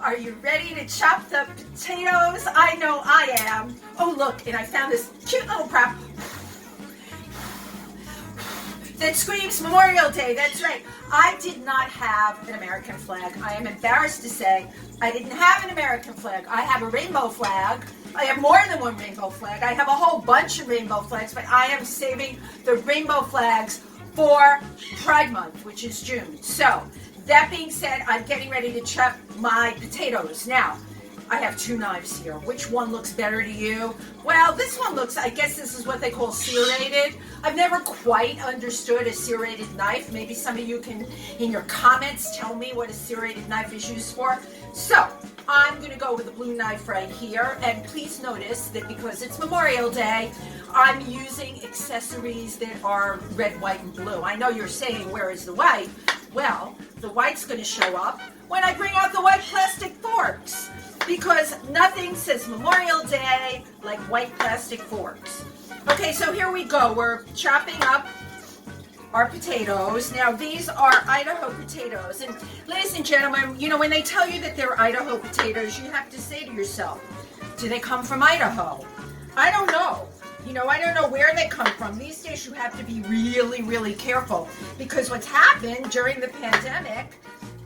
Are you ready to chop the potatoes? I know I am. Oh, look, and I found this cute little prop that screams Memorial Day. That's right. I did not have an American flag. I am embarrassed to say I didn't have an American flag. I have a rainbow flag. I have more than one rainbow flag. I have a whole bunch of rainbow flags, but I am saving the rainbow flags for Pride Month, which is June. So, that being said, I'm getting ready to chop my potatoes. Now, I have two knives here. Which one looks better to you? Well, this one looks, I guess this is what they call serrated. I've never quite understood a serrated knife. Maybe some of you can, in your comments, tell me what a serrated knife is used for. So, I'm going to go with a blue knife right here. And please notice that because it's Memorial Day, I'm using accessories that are red, white, and blue. I know you're saying, where is the white? Well, the white's going to show up when I bring out the white plastic forks, because nothing says Memorial Day like white plastic forks. Okay, so here we go. We're chopping up our potatoes. Now, these are Idaho potatoes. And ladies and gentlemen, you know, when they tell you that they're Idaho potatoes, you have to say to yourself, do they come from Idaho? I don't know. You know, I don't know where they come from. These days you have to be really, really careful, because what's happened during the pandemic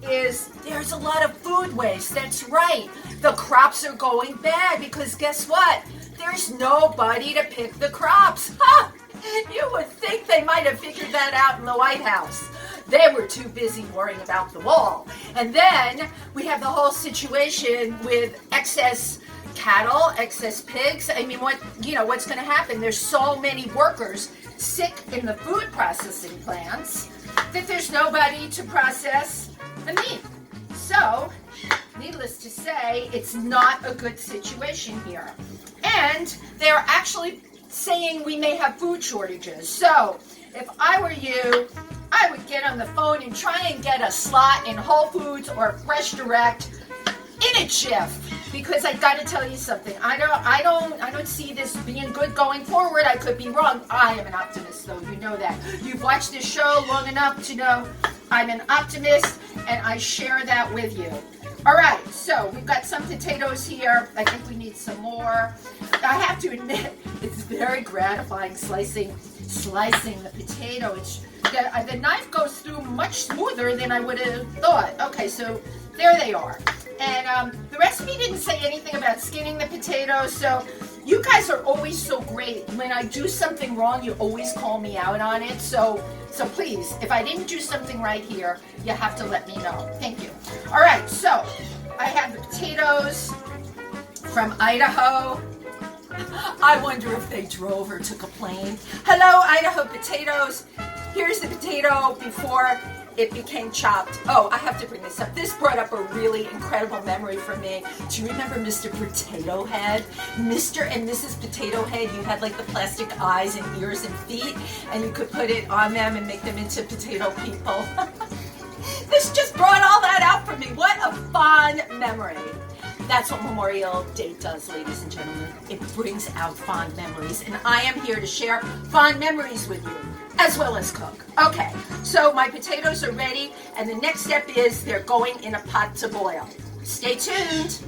is there's a lot of food waste. That's right. The crops are going bad because guess what? There's nobody to pick the crops. Ha! You would think they might have figured that out in the White House. They were too busy worrying about the wall. And then we have the whole situation with excess cattle, excess pigs. I mean, what's going to happen? There's so many workers sick in the food processing plants that there's nobody to process the meat. So, needless to say, it's not a good situation here. And they're actually saying we may have food shortages. So, if I were you, I would get on the phone and try and get a slot in Whole Foods or Fresh Direct in a jiff. Because I got to tell you something, I don't see this being good going forward. I could be wrong. I am an optimist, though. You know that. You've watched this show long enough to know I'm an optimist, and I share that with you. All right, so we've got some potatoes here. I think we need some more. I have to admit, it's very gratifying slicing the potato. The knife goes through much smoother than I would have thought. Okay, so there they are. And the recipe didn't say anything about skinning the potatoes, so you guys are always so great. When I do something wrong, you always call me out on it. So please, if I didn't do something right here, you have to let me know. Thank you. All right, so I have the potatoes from Idaho. I wonder if they drove or took a plane. Hello, Idaho potatoes. Here's the potato before it became chopped. Oh, I have to bring this up. This brought up a really incredible memory for me. Do you remember Mr. Potato Head? Mr. and Mrs. Potato Head, you had like the plastic eyes and ears and feet, and you could put it on them and make them into potato people. This just brought all that out for me. What a fond memory. That's what Memorial Day does, ladies and gentlemen. It brings out fond memories, and I am here to share fond memories with you, as well as cook. Okay, so my potatoes are ready, and the next step is they're going in a pot to boil. Stay tuned.